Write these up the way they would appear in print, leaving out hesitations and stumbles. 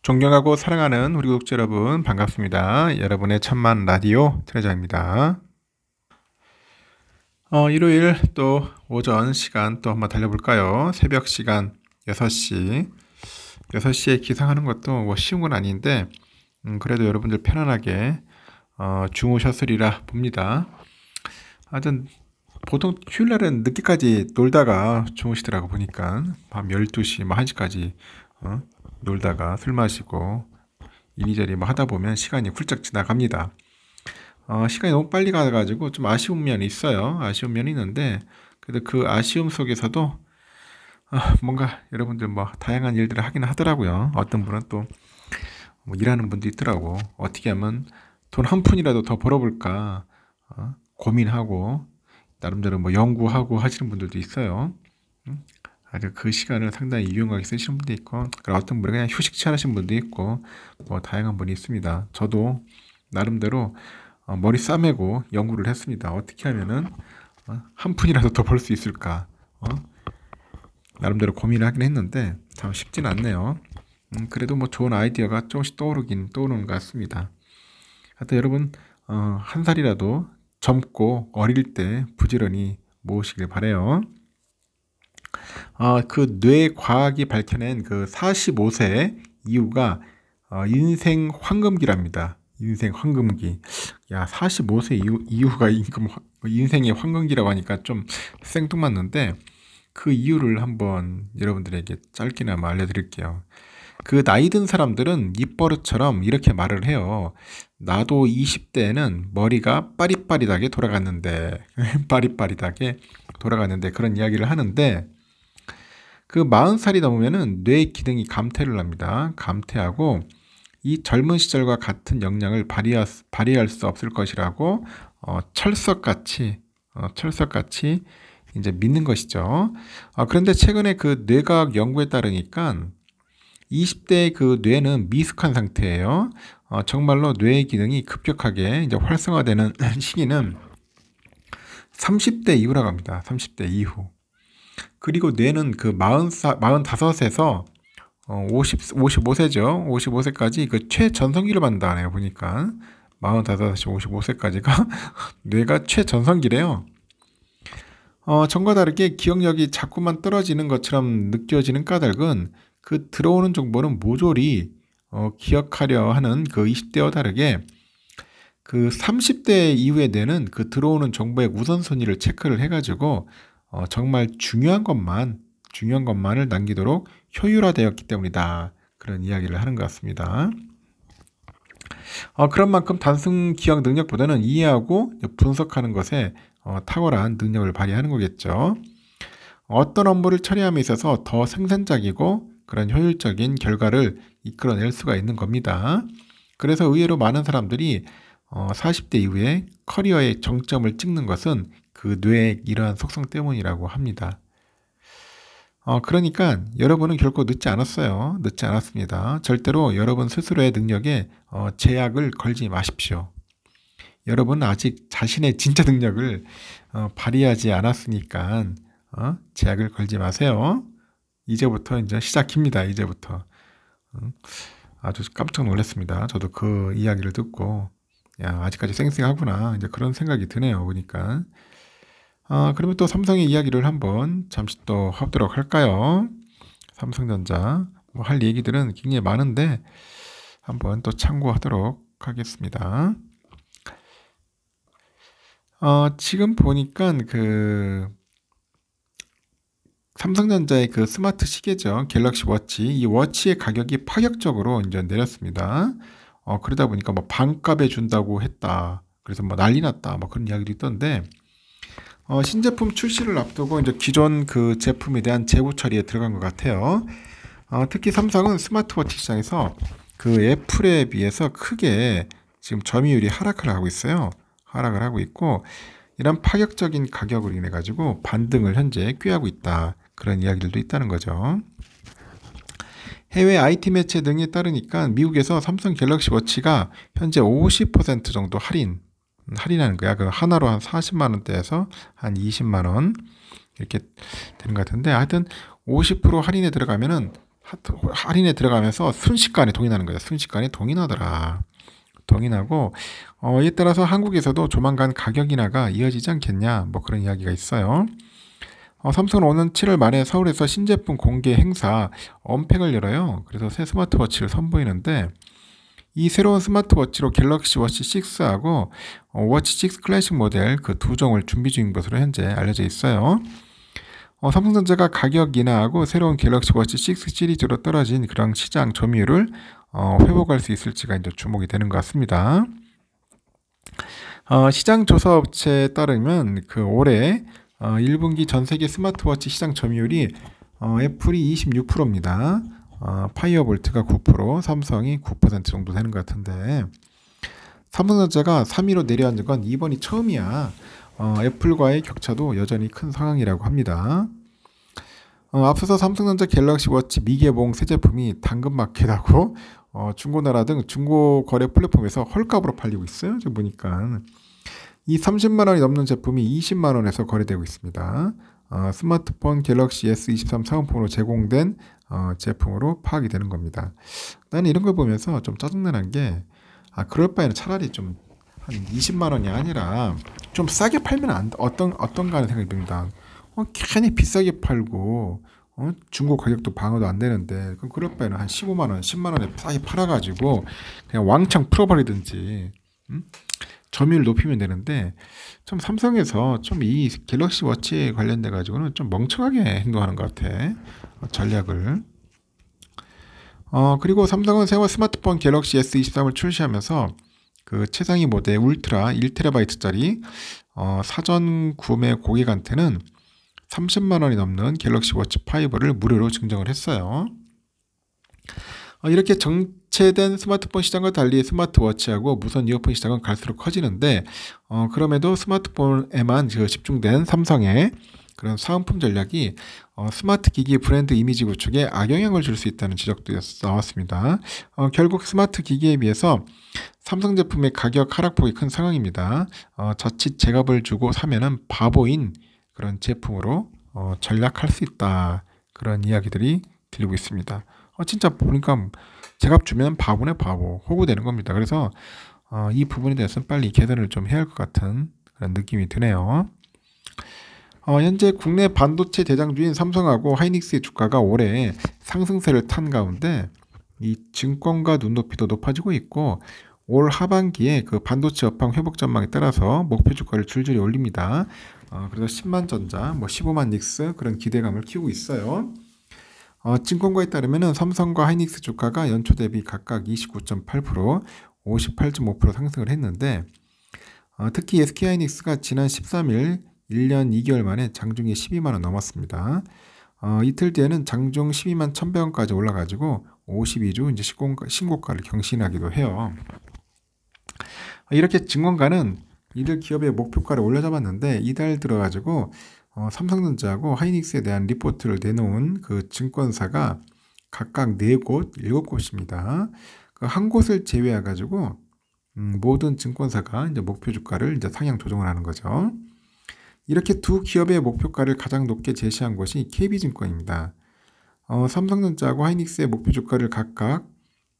존경하고 사랑하는 우리 구독자 여러분 반갑습니다. 여러분의 천만 라디오 트레저입니다. 일요일 또 오전 시간 또 한번 달려볼까요? 새벽 시간 6시 6시에 기상하는 것도 뭐 쉬운 건 아닌데 그래도 여러분들 편안하게 주무셨으리라 봅니다. 하여튼 보통 휴일날은 늦게까지 놀다가 주무시더라고 보니까 밤 12시 뭐 1시까지 놀다가 술 마시고 이리저리 뭐 하다 보면 시간이 훌쩍 지나갑니다. 시간이 너무 빨리 가가지고 좀 아쉬운 면이 있어요. 아쉬운 면이 있는데 그래도 그 아쉬움 속에서도 뭔가 여러분들 뭐 다양한 일들을 하긴 하더라고요. 어떤 분은 또 뭐 일하는 분도 있더라고. 어떻게 하면 돈 한 푼이라도 더 벌어볼까 고민하고 나름대로 뭐 연구하고 하시는 분들도 있어요. 아주 그 시간을 상당히 유용하게 쓰시는 분도 있고, 어떤 분은 그냥 휴식 취하시는 분도 있고, 뭐 다양한 분이 있습니다. 저도 나름대로 머리 싸매고 연구를 했습니다. 어떻게 하면은 한 푼이라도 더 벌 수 있을까? 나름대로 고민을 하긴 했는데 참 쉽진 않네요. 그래도 뭐 좋은 아이디어가 조금씩 떠오르는 것 같습니다. 하여튼 여러분 한 살이라도 젊고 어릴 때 부지런히 모으시길 바래요. 그 뇌과학이 밝혀낸 그 45세 이후가 인생 황금기랍니다. 인생 황금기. 야, 45세 이후가 인생의 황금기라고 하니까 좀 생뚱맞는데 그 이유를 한번 여러분들에게 짧게나마 알려드릴게요. 그 나이 든 사람들은 입버릇처럼 이렇게 말을 해요. 나도 20대에는 머리가 빠릿빠릿하게 돌아갔는데 빠릿빠릿하게 돌아갔는데 그런 이야기를 하는데 그 40살이 넘으면은 뇌 기능이 감퇴를 합니다. 감퇴하고 이 젊은 시절과 같은 역량을 발휘할 수 없을 것이라고 철석같이 이제 믿는 것이죠. 그런데 최근에 그 뇌과학 연구에 따르니까 20대의 그 뇌는 미숙한 상태예요. 정말로 뇌의 기능이 급격하게 이제 활성화되는 시기는 30대 이후라고 합니다. 30대 이후. 그리고 뇌는 그 45에서 55세죠. 55세까지 그 최전성기를 받는다네요. 보니까 45에서 55세까지가 뇌가 최전성기래요. 전과 다르게 기억력이 자꾸만 떨어지는 것처럼 느껴지는 까닭은 그 들어오는 정보는 모조리 기억하려 하는 그 20대와 다르게 그 30대 이후의 뇌는 그 들어오는 정보의 우선순위를 체크를 해가지고 정말 중요한 것만을 남기도록 효율화되었기 때문이다. 그런 이야기를 하는 것 같습니다. 그런 만큼 단순 기억 능력보다는 이해하고 분석하는 것에 탁월한 능력을 발휘하는 거겠죠. 어떤 업무를 처리함에 있어서 더 생산적이고 그런 효율적인 결과를 이끌어낼 수가 있는 겁니다. 그래서 의외로 많은 사람들이 40대 이후에 커리어의 정점을 찍는 것은 그 뇌의 이러한 속성 때문이라고 합니다. 그러니까 여러분은 결코 늦지 않았어요. 늦지 않았습니다. 절대로 여러분 스스로의 능력에 제약을 걸지 마십시오. 여러분은 아직 자신의 진짜 능력을 발휘하지 않았으니까 제약을 걸지 마세요. 이제부터 이제 시작입니다. 이제부터. 아주 깜짝 놀랐습니다. 저도 그 이야기를 듣고 야, 아직까지 쌩쌩하구나. 이제 그런 생각이 드네요. 보니까. 그러면 또 삼성의 이야기를 한번 잠시 또 해보도록 할까요? 삼성전자 뭐 할 얘기들은 굉장히 많은데 한번 또 참고하도록 하겠습니다. 지금 보니까 그 삼성전자의 그 스마트 시계죠. 갤럭시 워치. 이 워치의 가격이 파격적으로 이제 내렸습니다. 그러다 보니까 뭐 반값에 준다고 했다. 그래서 뭐 난리 났다. 뭐 그런 이야기도 있던데 신제품 출시를 앞두고 이제 기존 그 제품에 대한 재고 처리에 들어간 것 같아요. 특히 삼성은 스마트워치 시장에서 그 애플에 비해서 크게 지금 점유율이 하락을 하고 있어요. 하락을 하고 있고 이런 파격적인 가격으로 인해 가지고 반등을 현재 꾀하고 있다. 그런 이야기들도 있다는 거죠. 해외 IT 매체 등에 따르니까 미국에서 삼성 갤럭시 워치가 현재 50% 정도 할인하는 거야. 그 하나로 한 40만 원대에서 한 20만 원 이렇게 되는 것 같은데 하여튼 50% 할인에 들어가면은 할인에 들어가면서 순식간에 동인하는 거예요. 순식간에 동인하더라. 동인하고 이에 따라서 한국에서도 조만간 가격 인하가 이어지지 않겠냐 뭐 그런 이야기가 있어요. 삼성은 오는 7월 말에 서울에서 신제품 공개 행사 언팩을 열어요. 그래서 새 스마트워치를 선보이는데 이 새로운 스마트워치로 갤럭시 워치 6하고 워치 6 클래식 모델 그 두 종을 준비 중인 것으로 현재 알려져 있어요. 삼성전자가 가격 인하하고 새로운 갤럭시 워치 6 시리즈로 떨어진 그런 시장 점유율을 회복할 수 있을지가 이제 주목이 되는 것 같습니다. 시장 조사 업체에 따르면 그 올해 1분기 전 세계 스마트워치 시장 점유율이 애플이 26%입니다. 파이어볼트가 9%, 삼성이 9% 정도 되는 것 같은데 삼성전자가 3위로 내려앉은 건 이번이 처음이야. 애플과의 격차도 여전히 큰 상황이라고 합니다. 앞서서 삼성전자 갤럭시 워치 미개봉 새 제품이 당근마켓하고 중고나라 등 중고거래 플랫폼에서 헐값으로 팔리고 있어요. 지금 보니까 이 30만 원이 넘는 제품이 20만 원에서 거래되고 있습니다. 스마트폰 갤럭시 S23 사은품으로 제공된 제품으로 파악이 되는 겁니다. 나는 이런 걸 보면서 좀 짜증나는 게 그럴 바에는 차라리 좀 한 20만 원이 아니라 좀 싸게 팔면 어떤가 하는 생각이 듭니다. 괜히 비싸게 팔고 중고 가격도 방어도 안 되는데 그럼 그럴 바에는 한 15만 원, 10만 원에 싸게 팔아가지고 그냥 왕창 풀어버리든지 점유율 높이면 되는데 좀 삼성에서 좀 이 갤럭시 워치에 관련돼 가지고는 좀 멍청하게 행동하는 것 같아. 전략을. 그리고 삼성은 새로 스마트폰 갤럭시 S23을 출시하면서 그 최상위 모델 울트라 1TB짜리 사전 구매 고객한테는 30만 원이 넘는 갤럭시 워치 5를 무료로 증정을 했어요. 이렇게 정체된 스마트폰 시장과 달리 스마트워치하고 무선 이어폰 시장은 갈수록 커지는데 그럼에도 스마트폰에만 집중된 삼성의 그런 사은품 전략이 스마트 기기 브랜드 이미지 구축에 악영향을 줄 수 있다는 지적도 나왔습니다. 결국 스마트 기기에 비해서 삼성 제품의 가격 하락폭이 큰 상황입니다. 자칫 제값을 주고 사면은 바보인 그런 제품으로 전략할 수 있다. 그런 이야기들이 들리고 있습니다. 진짜 보니까 제값 주면 바보네 바보. 호구되는 겁니다. 그래서 이 부분에 대해서는 빨리 개선을 좀 해야 할 것 같은 그런 느낌이 드네요. 현재 국내 반도체 대장주인 삼성하고 하이닉스의 주가가 올해 상승세를 탄 가운데 이 증권가 눈높이도 높아지고 있고 올 하반기에 그 반도체 업황 회복 전망에 따라서 목표 주가를 줄줄이 올립니다. 그래서 10만 전자, 15만 닉스 그런 기대감을 키우고 있어요. 증권가에 따르면 삼성과 하이닉스 주가가 연초 대비 각각 29.8%, 58.5% 상승을 했는데 특히 SK하이닉스가 지난 13일 1년 2개월 만에 장중에 12만원 넘었습니다. 이틀 뒤에는 장중 12만 1,100원까지 올라가지고 52주 이제 신고가를 경신하기도 해요. 이렇게 증권가는 이들 기업의 목표가를 올려잡았는데 이달 들어가지고 삼성전자하고 하이닉스에 대한 리포트를 내놓은 그 증권사가 각각 4곳, 7곳입니다. 그 한 곳을 제외해 가지고 모든 증권사가 이제 목표 주가를 이제 상향 조정을 하는 거죠. 이렇게 두 기업의 목표가를 가장 높게 제시한 것이 KB증권입니다. 삼성전자하고 하이닉스의 목표 주가를 각각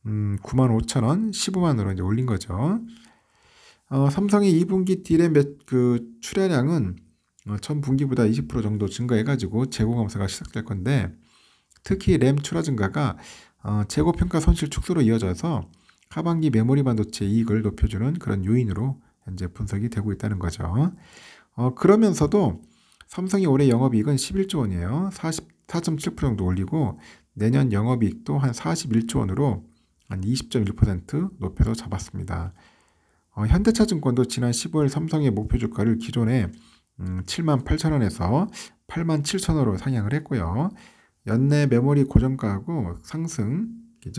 95,000원, 15만원으로 이제 올린 거죠. 삼성의 2분기 딜의 출하량은 전 분기보다 20% 정도 증가해가지고 재고 감소가 시작될 건데 특히 램 출하 증가가 재고 평가 손실 축소로 이어져서 하반기 메모리 반도체 이익을 높여주는 그런 요인으로 현재 분석이 되고 있다는 거죠. 그러면서도 삼성이 올해 영업이익은 11조 원이에요. 44.7% 정도 올리고 내년 영업이익도 한 41조 원으로 한 20.1% 높여서 잡았습니다. 현대차증권도 지난 15일 삼성의 목표 주가를 기존에 78,000원에서 87,000원으로 상향을 했고요. 연내 메모리 고정가하고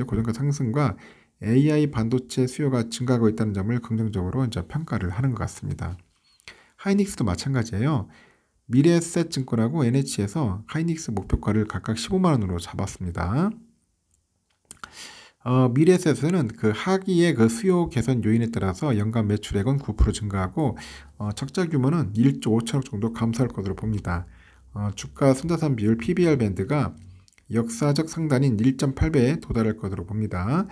고정가 상승과 AI 반도체 수요가 증가하고 있다는 점을 긍정적으로 이제 평가를 하는 것 같습니다. 하이닉스도 마찬가지예요. 미래에셋증권하고 NH에서 하이닉스 목표가를 각각 15만원으로 잡았습니다. 미래에셋은 그 하기의 그 수요 개선 요인에 따라서 연간 매출액은 9% 증가하고 적자 규모는 1조 5천억 정도 감소할 것으로 봅니다. 주가 순자산 비율 PBR 밴드가 역사적 상단인 1.8배에 도달할 것으로 봅니다.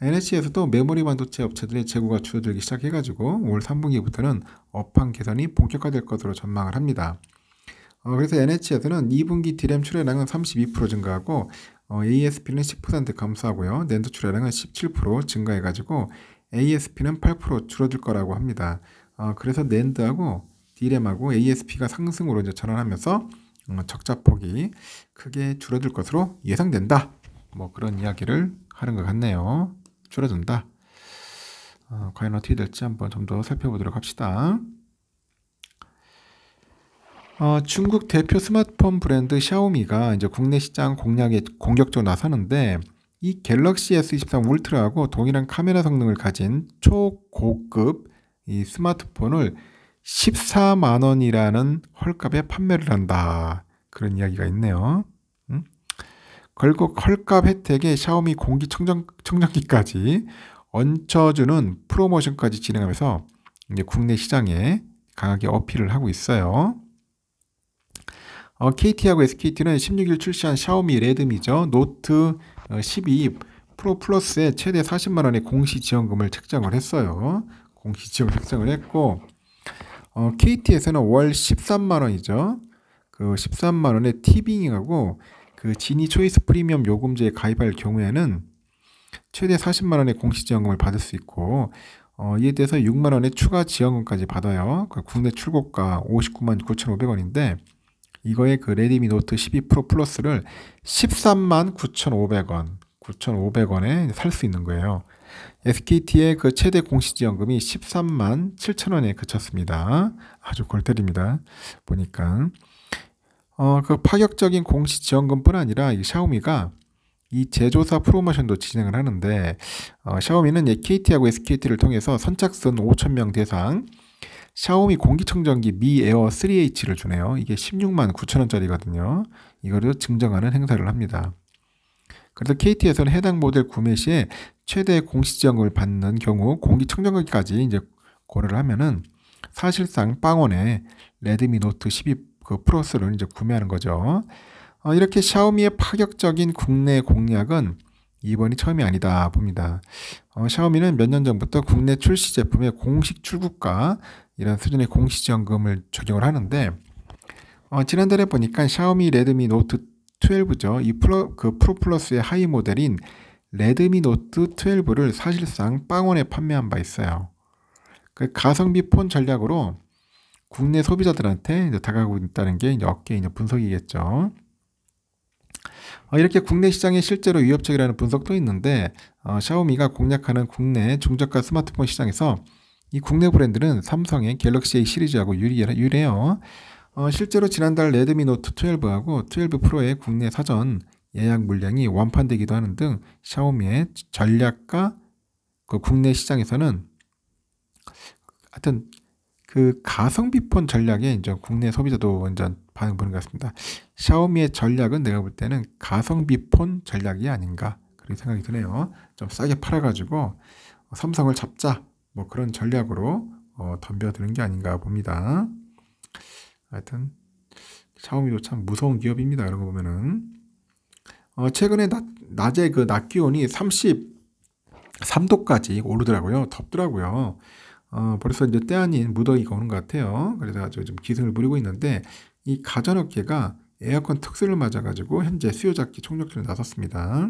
NH에서도 메모리 반도체 업체들의 재고가 줄어들기 시작해가지고 올 3분기부터는 업황 개선이 본격화될 것으로 전망을 합니다. 그래서 NH에서는 2분기 DRAM 출하량은 32% 증가하고 ASP는 10% 감소하고요. 낸드 출하량은 17% 증가해가지고 ASP는 8% 줄어들 거라고 합니다. 그래서 낸드하고 DRAM하고 ASP가 상승으로 이제 전환하면서 적자폭이 크게 줄어들 것으로 예상된다. 뭐 그런 이야기를 하는 것 같네요. 줄어든다. 과연 어떻게 될지 한번 좀 더 살펴보도록 합시다. 중국 대표 스마트폰 브랜드 샤오미가 이제 국내 시장 공략에 공격적으로 나서는데 이 갤럭시 S23 울트라하고 동일한 카메라 성능을 가진 초고급 이 스마트폰을 14만 원이라는 헐값에 판매를 한다. 그런 이야기가 있네요. 결국 헐값 혜택에 샤오미 공기청정기까지 얹혀주는 프로모션까지 진행하면서 이제 국내 시장에 강하게 어필을 하고 있어요. KT하고 SKT는 16일 출시한 샤오미 레드미죠. 노트 12 프로 플러스에 최대 40만원의 공시지원금을 책정을 했어요. 공시지원 책정을 했고 KT에서는 월 13만원이죠. 그 13만원의 티빙하고 그 지니 초이스 프리미엄 요금제에 가입할 경우에는 최대 40만원의 공시지원금을 받을 수 있고 이에 대해서 6만원의 추가 지원금까지 받아요. 그 국내 출고가 59만 9,500원인데 이거에 그 레드미 노트 12 프로 플러스를 13만 9,500원 9,500원에 살 수 있는 거예요. SKT의 그 최대 공시지원금이 13만 7천원에 그쳤습니다. 아주 골 때립니다. 보니까 그 파격적인 공시지원금뿐 아니라 이 샤오미가 이 제조사 프로모션도 진행을 하는데 샤오미는 KT하고 SKT를 통해서 선착순 5,000명 대상 샤오미 공기청정기 미 에어 3H를 주네요. 이게 16만 9천원짜리거든요. 이거를 증정하는 행사를 합니다. 그래서 KT에서는 해당 모델 구매 시에 최대 공시지원금을 받는 경우 공기청정기까지 이제 고려를 하면은 사실상 빵원에 레드미 노트 12 그 플러스를 이제 구매하는 거죠. 이렇게 샤오미의 파격적인 국내 공략은 이번이 처음이 아니다 봅니다. 샤오미는 몇 년 전부터 국내 출시 제품의 공식 출고가 이런 수준의 공시지원금을 적용을 하는데 지난달에 보니까 샤오미 레드미 노트 12죠. 이 프로 플러스의 하이 모델인 레드미 노트 12를 사실상 빵원에 판매한 바 있어요. 그 가성비 폰 전략으로 국내 소비자들한테 이제 다가가고 있다는 게 이제 업계의 이제 분석이겠죠. 이렇게 국내 시장에 실제로 위협적이라는 분석도 있는데 샤오미가 공략하는 국내 중저가 스마트폰 시장에서 이 국내 브랜드는 삼성의 갤럭시 A 시리즈하고 유리해요. 실제로 지난달 레드미 노트 12하고 12 프로의 국내 사전 예약 물량이 완판되기도 하는 등 샤오미의 전략과 그 국내 시장에서는 하여튼 그 가성비 폰 전략에 이제 국내 소비자도 완전 반응 보는 것 같습니다. 샤오미의 전략은 내가 볼 때는 가성비 폰 전략이 아닌가 그런 생각이 드네요. 좀 싸게 팔아가지고 삼성을 잡자 뭐 그런 전략으로 덤벼드는 게 아닌가 봅니다. 하여튼 샤오미도 참 무서운 기업입니다. 이런 거 보면은 최근에 낮에 그 낮 기온이 33도까지 오르더라고요. 덥더라고요. 벌써 이제 때 아닌 무더기가 오는 것 같아요. 그래서 아주 좀 기승을 부리고 있는데 이 가전업계가 에어컨 특수를 맞아가지고 현재 수요 잡기 총력전에 나섰습니다.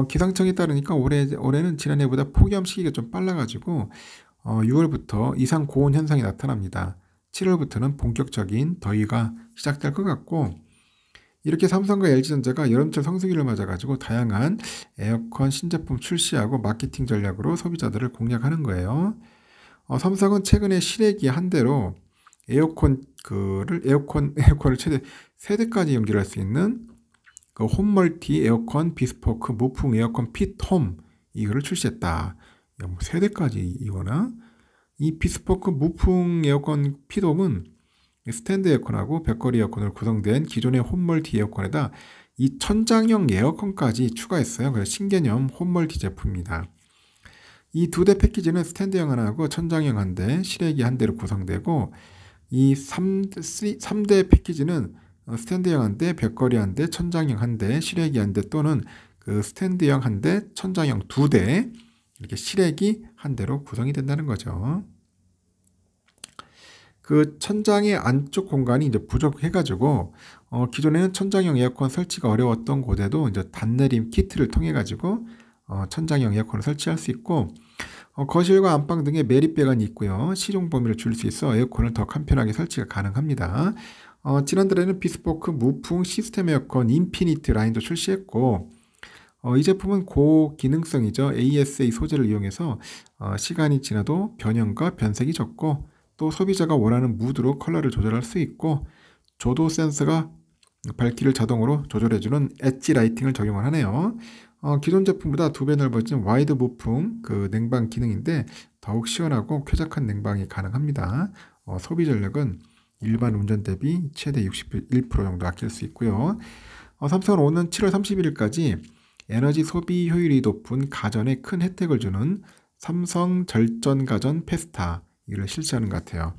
기상청에 따르니까 올해는 지난해보다 폭염 시기가 좀 빨라가지고 6월부터 이상 고온 현상이 나타납니다. 7월부터는 본격적인 더위가 시작될 것 같고 이렇게 삼성과 LG전자가 여름철 성수기를 맞아가지고 다양한 에어컨 신제품 출시하고 마케팅 전략으로 소비자들을 공략하는 거예요. 삼성은 최근에 실외기 한 대로 에어컨을 최대 3대까지 연결할 수 있는 그 홈멀티 에어컨 비스포크 무풍 에어컨 핏홈 이거를 출시했다. 뭐 3대까지 이거나 이 비스포크 무풍 에어컨 핏홈은 스탠드 에어컨하고 벽걸이 에어컨으로 구성된 기존의 홈멀티 에어컨에다 이 천장형 에어컨까지 추가했어요. 그래서 신개념 홈멀티 제품입니다. 이 2대 패키지는 스탠드형 하나하고 천장형 한 대, 실외기 한 대로 구성되고 이 3대 패키지는 스탠드형 한 대, 벽걸이 한 대, 천장형 한 대, 실외기 한 대 또는 그 스탠드형 한 대, 천장형 2대 이렇게 실외기 한 대로 구성이 된다는 거죠. 그 천장의 안쪽 공간이 이제 부족해가지고 기존에는 천장형 에어컨 설치가 어려웠던 곳에도 이제 단내림 키트를 통해 가지고 천장형 에어컨을 설치할 수 있고 거실과 안방 등에 매립배관이 있고요. 시공 범위를 줄일 수 있어 에어컨을 더 간편하게 설치가 가능합니다. 지난달에는 비스포크 무풍 시스템 에어컨 인피니트 라인도 출시했고 이 제품은 고기능성이죠. ASA 소재를 이용해서 시간이 지나도 변형과 변색이 적고 또 소비자가 원하는 무드로 컬러를 조절할 수 있고 조도 센서가 밝기를 자동으로 조절해주는 엣지 라이팅을 적용을 하네요. 기존 제품보다 2배 넓어진 와이드 무풍 그 냉방 기능인데 더욱 시원하고 쾌적한 냉방이 가능합니다. 소비 전력은 일반 운전 대비 최대 61% 정도 아낄 수 있고요. 삼성은 오는 7월 31일까지 에너지 소비 효율이 높은 가전에 큰 혜택을 주는 삼성 절전 가전 페스타 이걸 실시하는 것 같아요.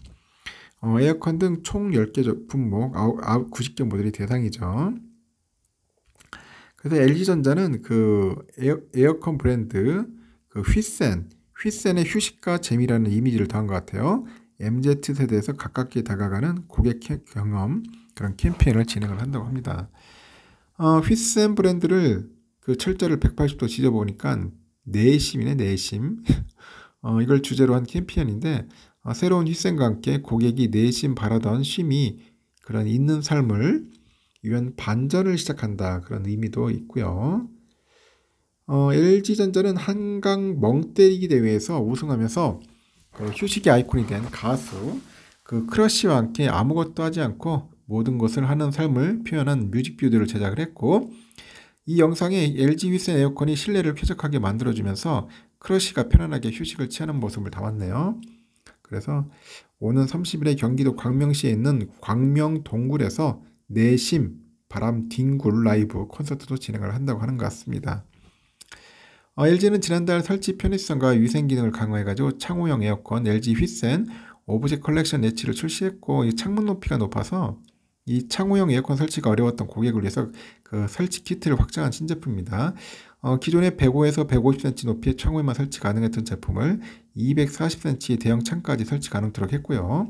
에어컨 등 총 10개 품목 90개 모델이 대상이죠. 그래서 LG전자는 그 에어컨 브랜드 그 휘센의 휴식과 재미라는 이미지를 더한 것 같아요. MZ세대에서 가깝게 다가가는 고객 경험 그런 캠페인을 진행을 한다고 합니다. 휘센 브랜드를 그 철자를 180도 지져보니까 내심이네 내심. 이걸 주제로 한 캠페인인데 새로운 휘센과 함께 고객이 내심 바라던 쉼이 그런 있는 삶을 위한 반전을 시작한다 그런 의미도 있고요. LG전자는 한강 멍때리기 대회에서 우승하면서 그 휴식의 아이콘이 된 가수 그 크러쉬와 함께 아무것도 하지 않고 모든 것을 하는 삶을 표현한 뮤직비디오를 제작을 했고 이 영상에 LG 휘센 에어컨이 실내를 쾌적하게 만들어주면서 크러쉬가 편안하게 휴식을 취하는 모습을 담았네요. 그래서 오는 30일에 경기도 광명시에 있는 광명동굴에서 내심 바람 뒹굴 라이브 콘서트도 진행을 한다고 하는 것 같습니다. LG는 지난달 설치 편의성과 위생 기능을 강화해가지고 창호형 에어컨 LG 휘센 오브젝 컬렉션 엣지를 출시했고 이 창문 높이가 높아서 이 창호형 에어컨 설치가 어려웠던 고객을 위해서 그 설치 키트를 확장한 신제품입니다. 기존에 105에서 150cm 높이의 창호에만 설치 가능했던 제품을 240cm의 대형 창까지 설치 가능토록 했고요.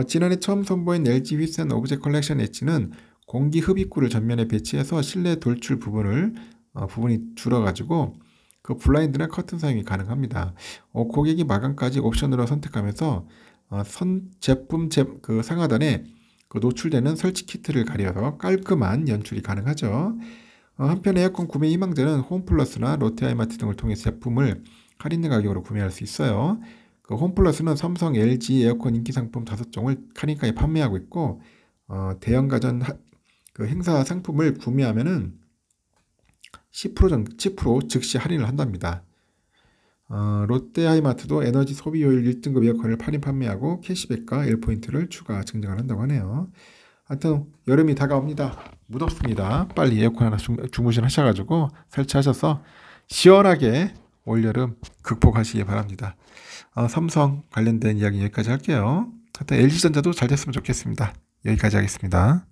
지난해 처음 선보인 LG 휘센 오브젝 컬렉션 엣지는 공기 흡입구를 전면에 배치해서 실내 돌출 부분이 줄어가지고 그 블라인드나 커튼 사용이 가능합니다. 고객이 마감까지 옵션으로 선택하면서 제품 그 상하단에 그 노출되는 설치 키트를 가려서 깔끔한 연출이 가능하죠. 한편 에어컨 구매 희망자는 홈플러스나 롯데하이마트 등을 통해 제품을 할인된 가격으로 구매할 수 있어요. 그 홈플러스는 삼성, LG 에어컨 인기 상품 5종을 할인가에 판매하고 있고 대형 가전 그 행사 상품을 구매하면은 10% 즉시 할인을 한답니다. 롯데하이마트도 에너지 소비 효율 1등급 에어컨을 할인 판매하고 캐시백과 L포인트를 추가 증정을 한다고 하네요. 하여튼 여름이 다가옵니다. 무덥습니다. 빨리 에어컨 하나 주무시하셔가지고 설치하셔서 시원하게 올여름 극복하시기 바랍니다. 삼성 관련된 이야기 여기까지 할게요. 하여튼 LG전자도 잘 됐으면 좋겠습니다. 여기까지 하겠습니다.